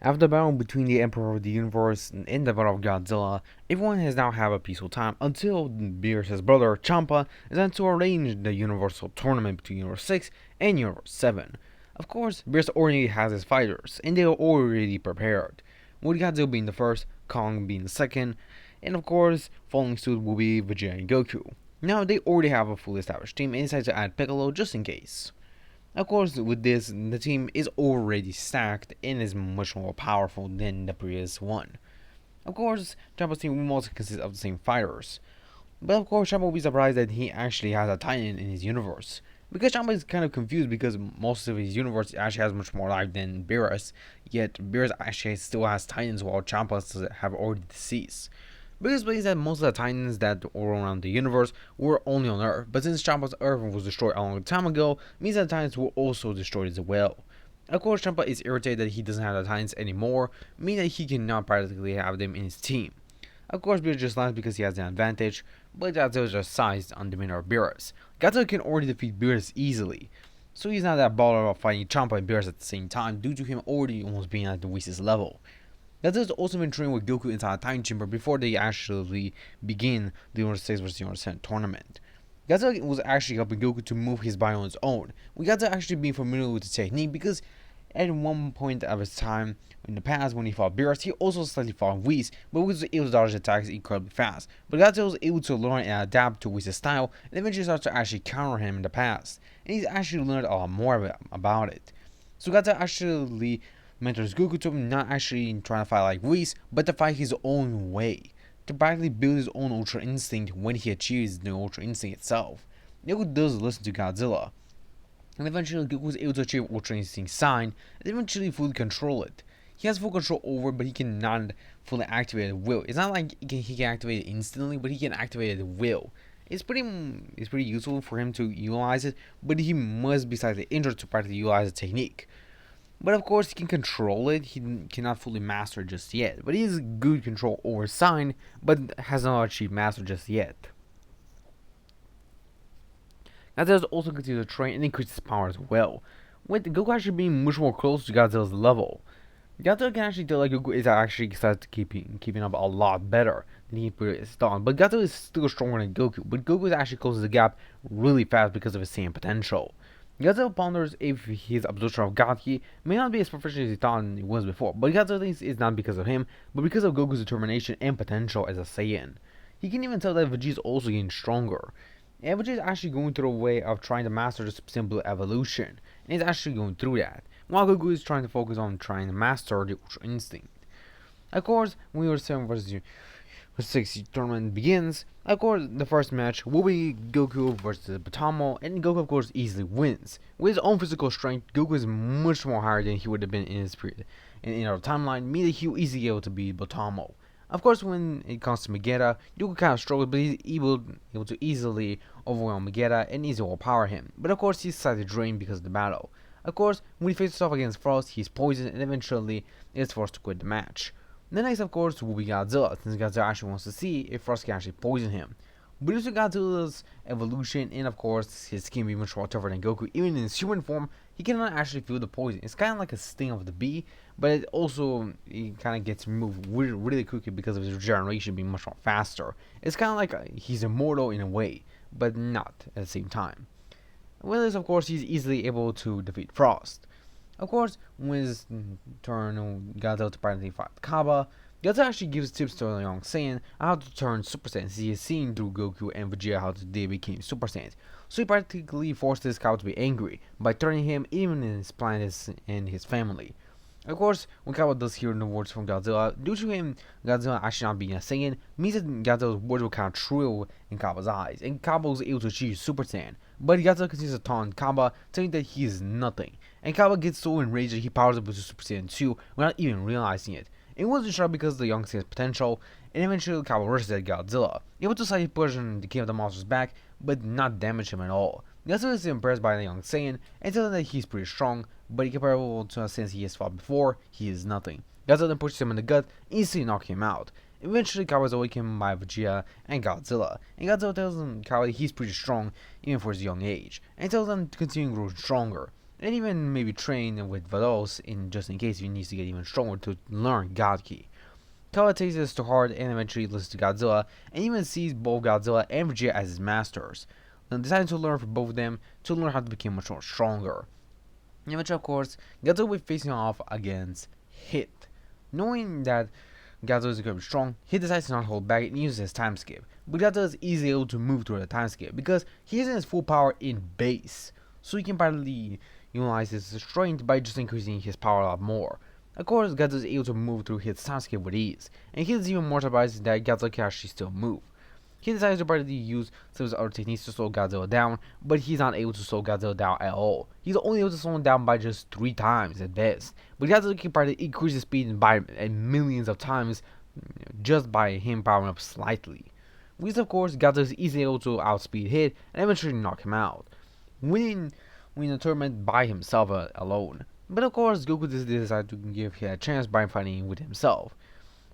After the battle between the Emperor of the Universe and the battle of Godzilla, everyone has now had a peaceful time until Beerus' brother Champa is sent to arrange the Universal Tournament between Universe 6 and Universe 7. Of course, Beerus already has his fighters, and they are already prepared, with Godzilla being the first, Kong being the second, and of course, following suit will be Vegeta and Goku. Now, they already have a fully established team and decide to add Piccolo just in case. Of course, with this, the team is already stacked and is much more powerful than the previous one. Of course, Jumbo's team will mostly consist of the same fighters. But of course, Jumbo will be surprised that he actually has a Titan in his universe. Because Jumbo is kind of confused because most of his universe actually has much more life than Beerus, yet Beerus actually still has Titans while Champa have already deceased. Because believes that most of the Titans that were around the universe were only on Earth, but since Champa's Earth was destroyed a long time ago, means that the Titans were also destroyed as well. Of course, Champa is irritated that he doesn't have the Titans anymore, meaning that he cannot practically have them in his team. Of course, Beerus just laughs because he has the advantage, but Godzilla is just sized on the demeanor of Beerus. Godzilla can already defeat Beerus easily, so he's not that bothered about fighting Champa and Beerus at the same time due to him already almost being at the Whis' level. Godzilla's also been training with Goku inside a time chamber before they actually begin the Universe 6 vs. Universe 7 tournament. Godzilla was actually helping Goku to move his body on his own, with Godzilla actually being familiar with the technique because at one point of his time in the past when he fought Beerus, he also slightly fought Whis, but Whis was able to dodge attacks incredibly fast. But Godzilla was able to learn and adapt to Whis' style and eventually started to actually counter him in the past, and he's actually learned a lot more about it. So Godzilla actually mentors Goku to not actually trying to fight like Whis, but to fight his own way, to practically build his own Ultra Instinct when he achieves the Ultra Instinct itself. Goku does listen to Godzilla, and eventually Goku was able to achieve Ultra Instinct Sign, and eventually fully control it. He has full control over it, but he cannot fully activate it at will. It's not like he can activate it instantly, but he can activate it at will. It's pretty useful for him to utilize it, but he must be slightly injured to practically utilize the technique. But of course, he can control it. He cannot fully master it just yet. But he has good control over Sign, but has not achieved master just yet. Godzilla also continues to train and increase his power as well, with Goku actually being much more close to Godzilla's level. Godzilla can actually tell that Goku is actually excited to keeping up a lot better than he previously thought. But Godzilla is still stronger than Goku. But Goku actually closes the gap really fast because of his Saiyan potential. Godzilla ponders if his absorption of God Ki may not be as proficient as he thought it was before, but Godzilla thinks it's not because of him, but because of Goku's determination and potential as a Saiyan. He can even tell that Vegeta is also getting stronger. And Vegeta is actually going through a way of trying to master this simple evolution, and he's actually going through that, while Goku is trying to focus on trying to master the Ultra Instinct. Of course, when Universe 7 vs. 6 tournament begins, of course, the first match will be Goku versus Batamo, and Goku, of course, easily wins. With his own physical strength, Goku is much more higher than he would have been in his in our timeline, meaning he will easily be able to beat Batamo. Of course, when it comes to Megeta, Goku kind of struggles, but he's able to easily overwhelm Megeta and easily overpower him. But of course, he's slightly drained because of the battle. Of course, when he faces off against Frost, he's poisoned and eventually is forced to quit the match. The next, of course, will be Godzilla, since Godzilla actually wants to see if Frost can actually poison him. But due to Godzilla's evolution and, of course, his skin being much more tougher than Goku, even in his human form, he cannot actually feel the poison. It's kind of like a sting of the bee, but it kind of gets removed really quickly because of his regeneration being much more faster. It's kind of like he's immortal in a way, but not at the same time. With this, of course, he's easily able to defeat Frost. Of course, when his turn, Godzilla to practically fight Kaba, Godzilla actually gives tips to the young Saiyan on how to turn Super Saiyans. He has seen through Goku and Vegeta how they became Super Saiyans. So he practically forces Kaba to be angry by turning him even in his planet and his family. Of course, when Kaba does hear the words from Godzilla, due to him, Godzilla actually not being a Saiyan, means that Godzilla's words will kind of trill in Kaba's eyes, and Kaba was able to achieve Super Saiyan. But Godzilla continues to taunt Kaba, telling that he is nothing. And Kaba gets so enraged that he powers up to Super Saiyan 2 without even realizing it. It wasn't sure because of the young Saiyan's potential, and eventually Kaba rushes at Godzilla, able to slightly push the King of the Monsters back, but not damage him at all. Godzilla is impressed by the young Saiyan and tells him that he's pretty strong, but comparable to a Saiyan he has fought before, he is nothing. Godzilla then pushes him in the gut, instantly knocking him out. Eventually, Kaba is awakened by Vegeta and Godzilla tells him Kaba he's pretty strong, even for his young age, and tells him to continue growing stronger. and even maybe train with Vados in just in case he needs to get even stronger to learn God Ki. Kawa takes this to heart and eventually listens to Godzilla and even sees both Godzilla and Vegeta as his masters, and deciding to learn from both of them to learn how to become much more stronger. And eventually, of course, Godzilla will be facing off against Hit. Knowing that Godzilla is incredibly strong, he decides to not hold back and uses his time skip. But Godzilla is easily able to move through the time skip because he isn't his full power in base, so he can partly utilize his strength by just increasing his power a lot more. Of course, Godzilla is able to move through his time skip with ease, and he is even more surprised that Godzilla can actually still move. He decides to partly use some of his other techniques to slow Godzilla down, but he's not able to slow Godzilla down at all. He's only able to slow him down by just 3 times at best. But Godzilla can partly increase his speed by millions of times just by him powering up slightly. Which of course Godzilla is easily able to outspeed Hit and eventually knock him out, winning the tournament by himself alone. But of course Goku decided to give Hit a chance by fighting with himself.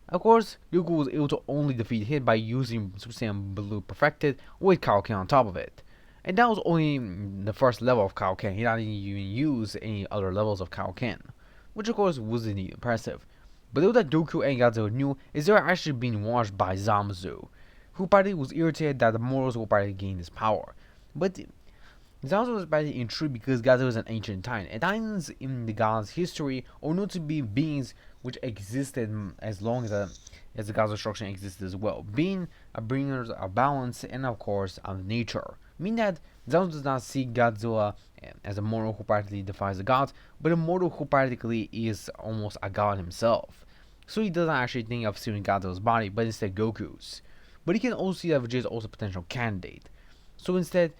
Of course, Goku was able to only defeat Hit by using Super Saiyan Blue Perfected with Kaioken on top of it. And that was only the first level of Kaioken. He didn't even use any other levels of Kaioken, which of course wasn't impressive. But all that Goku and Godzilla knew is they were actually being watched by Zamasu, who probably was irritated that the mortals will probably gain this power. But Zamasu was probably intrigued because Godzilla is an ancient titan, and titans in the gods' history are known to be beings which existed as long as the God's destruction existed as well, being a bringer of balance and of course of nature. Meaning that Zamasu does not see Godzilla as a mortal who practically defies the gods, but a mortal who practically is almost a god himself. So he doesn't actually think of stealing Godzilla's body, but instead Goku's. But he can also see that Vegeta is also a potential candidate. So instead,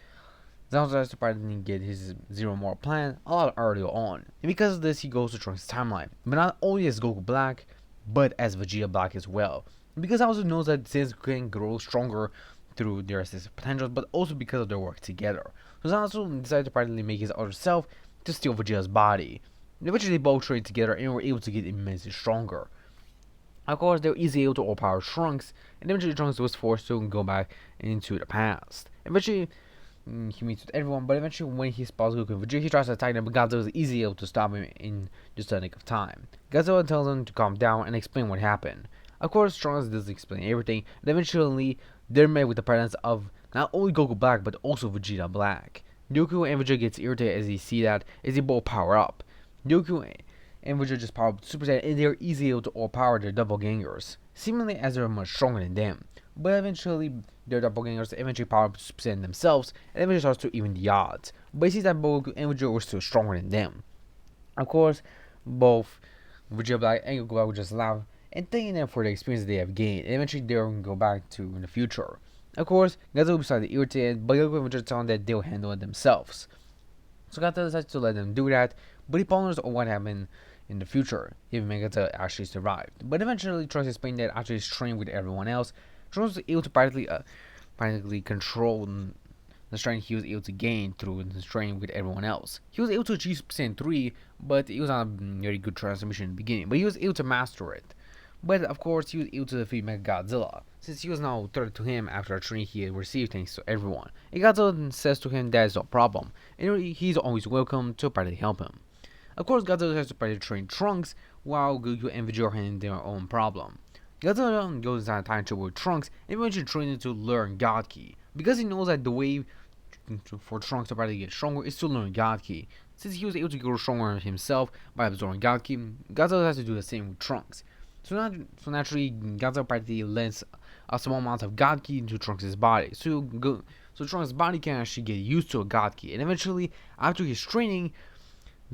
Zamasu has to probably get his Zero More plan a lot earlier on. And because of this, he goes to Trunks' timeline. But not only as Goku Black, but as Vegeta Black as well. Because Zamasu knows that Saiyans can grow stronger through their assistive potentials, but also because of their work together. So Zamasu decided to probably make his other self to steal Vegeta's body. And eventually they both trained together and were able to get immensely stronger. Of course, they were easily able to overpower Trunks, and eventually Trunks was forced to go back into the past. Eventually, he meets with everyone, but eventually when he spots Goku and Vegeta, he tries to attack them, but Godzilla is easily able to stop him in just a nick of time. Godzilla tells him to calm down and explain what happened. Of course, Trunks doesn't explain everything, and eventually they're met with the presence of not only Goku Black, but also Vegeta Black. Goku and Vegeta gets irritated as they see that, as they both power up. Goku and Vegeta just power up Super Saiyan, and they're easily able to overpower their doppelgangers, seemingly as they're much stronger than them. But eventually, their doppelgangers eventually power up Super Saiyan themselves, and eventually starts to even the odds. But he sees that both and Vegeta were still stronger than them. Of course, both Vegeta Black and Goku Black would just laugh and thanking them for the experience they have gained, and eventually they'll go back to in the future. Of course, Godzilla will be slightly irritated, but Goku and Vegeta tell him that they'll handle it themselves. So Godzilla decides to let them do that, but he ponders on what happened in the future if Megatron actually survived. But eventually, Trunks explained that after he's trained with everyone else, Trunks was able to practically control the strength he was able to gain through his training with everyone else. He was able to achieve Super Saiyan 3, but it was not a very good transformation in the beginning, but he was able to master it. But of course, he was able to defeat Godzilla, since he was now threatened to him after a training he had received thanks to everyone. And Godzilla says to him that is no problem, and he's always welcome to partly help him. Of course, Godzilla has to partly train Trunks, while Goku and Vegeta are handling their own problem. Godzilla goes inside a time travel with Trunks and eventually trains him to learn God Ki, because he knows that the way for Trunks to probably get stronger is to learn God Ki. Since he was able to grow stronger himself by absorbing God Ki, Godzilla has to do the same with Trunks. So naturally, Godzilla practically lends a small amount of God Ki into Trunks' body, so Trunks' body can actually get used to a God Ki, and eventually, after his training,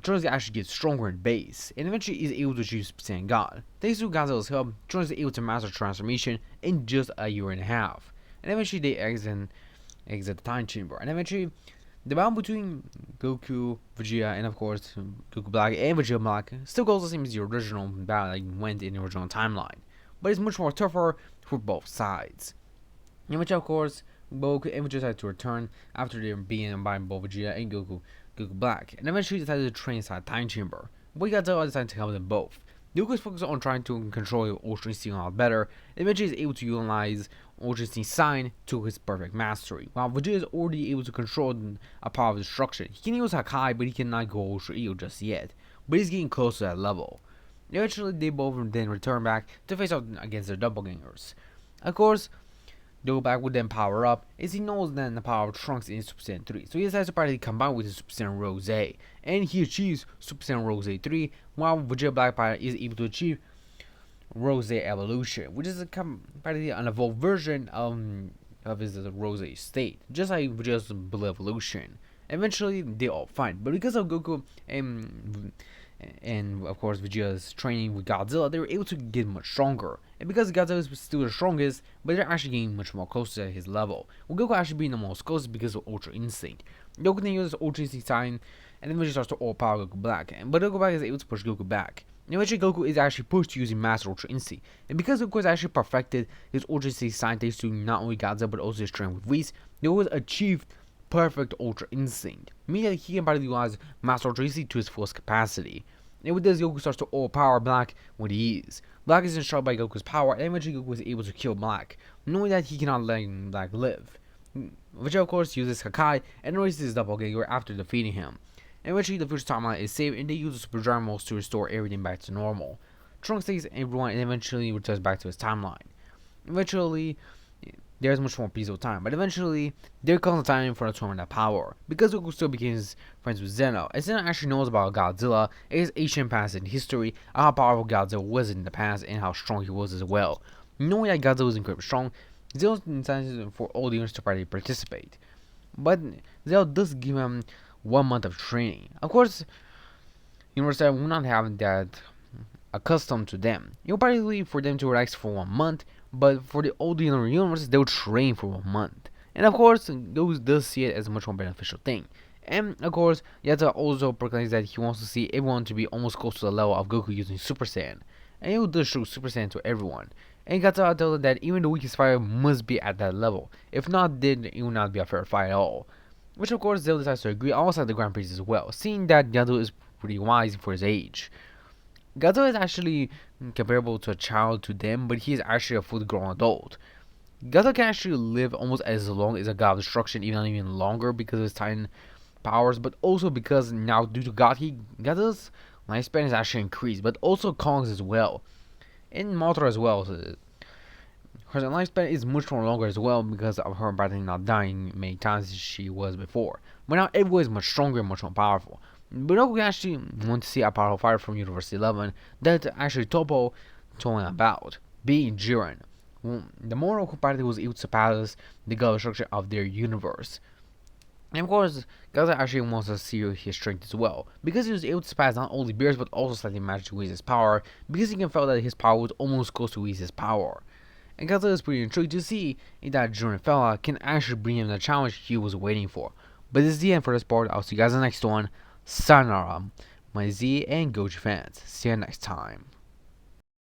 Trunks actually gets stronger in base, and eventually is able to achieve Super Saiyan God. Thanks to Godzilla's help, Trunks is able to master transformation in just a year and a half, and eventually they exit the time chamber, and eventually the battle between Goku, Vegeta, and of course Goku Black and Vegeta Black still goes the same as the original battle that went in the original timeline, but it's much more tougher for both sides. In which, of course, Goku and Vegeta decided to return after they were beaten by both Vegeta and Goku Black, and eventually decided to train inside time chamber. But Godzilla decided to help them both. Goku is focused on trying to control Ultra Instinct a lot better, and eventually is able to utilize Ultra Instinct Sign to his perfect mastery. While Vegeta is already able to control a power of destruction, he can use Hakai, but he cannot go Ultra Ego just yet. But he's getting close to that level. Eventually, they both then return back to face off against their doppelgangers. Of course, Goku would then power up, as he knows that the power of Trunks is Super Saiyan 3, so he decides to practically combine with his Super Saiyan Rose, and he achieves Super Saiyan Rose 3, while Vegeta Blackfire is able to achieve Rose Evolution, which is practically an evolved version of his Rose state, just like Vegeta's Blue Evolution. Eventually, they all fight, but because of Goku and of course Vegeta's training with Godzilla, they were able to get much stronger. And because Godzilla is still the strongest, but they're actually getting much more close to his level. With Goku actually being the most close because of Ultra Instinct. Goku then uses Ultra Instinct sign, and then Vegeta starts to overpower Goku Black. But Goku Black is able to push Goku back. And eventually Goku is actually pushed using Master Ultra Instinct. And because Goku has actually perfected his Ultra Instinct sign thanks to not only Godzilla but also his training with Whis, Goku has achieved perfect Ultra Instinct, meaning that he can practically utilize Master Ultra Instinct to his fullest capacity. And with this, Goku starts to overpower Black when he is. Black is struck by Goku's power, and eventually Goku is able to kill Black, knowing that he cannot let Black live. Vegeta, of course, uses Hakai and raises his doppelganger after defeating him. And eventually, the future timeline is saved, and they use the Super Dragon Balls to restore everything back to normal. Trunks saves everyone and eventually returns back to his timeline. Eventually, there's much more peaceful time, but eventually, there comes a time for the tournament of power. Because Goku still becomes friends with Zeno, and Zeno actually knows about Godzilla and his ancient past in history, and how powerful Godzilla was in the past, and how strong he was as well. Knowing that Godzilla was incredibly strong, Zeno decides for all the units to participate. But Zeno does give him 1 month of training. Of course, Universe will not have that accustomed to them. You'll probably for them to relax for 1 month, but for the older universes, they'll train for 1 month. And of course, those does see it as a much more beneficial thing. And of course, Yatta also proclaims that he wants to see everyone to be almost close to the level of Goku using Super Saiyan. And he will just show Super Saiyan to everyone. And Godzilla tells him that even the weakest fighter must be at that level. If not, then it will not be a fair fight at all. Which of course Zell decides to agree alongside the Grand Prix as well, seeing that Godzilla is pretty wise for his age. Godzilla is actually comparable to a child to them, but he is actually a fully grown adult. Godzilla can actually live almost as long as a god of destruction, even longer because of his Titan powers, but also because now due to Godzilla's lifespan is actually increased, but also Kong's as well. And Mothra as well. So her lifespan is much more longer as well because of her practically not dying many times as she was before. But now everyone is much stronger and much more powerful. But now we actually want to see a powerful fighter from Universe 11 that actually Topo told about, being Jiren. The moral party was able to surpass the god structure of their universe. And of course, Godzilla actually wants to see his strength as well, because he was able to surpass not only Beerus but also slightly match Whis' power, because he can feel that his power was almost close to Whis' power. And Godzilla is pretty intrigued to see if that Jiren fella can actually bring him the challenge he was waiting for. But this is the end for this part. I'll see you guys in the next one. Sayonara, my Z and Goji fans. See you next time.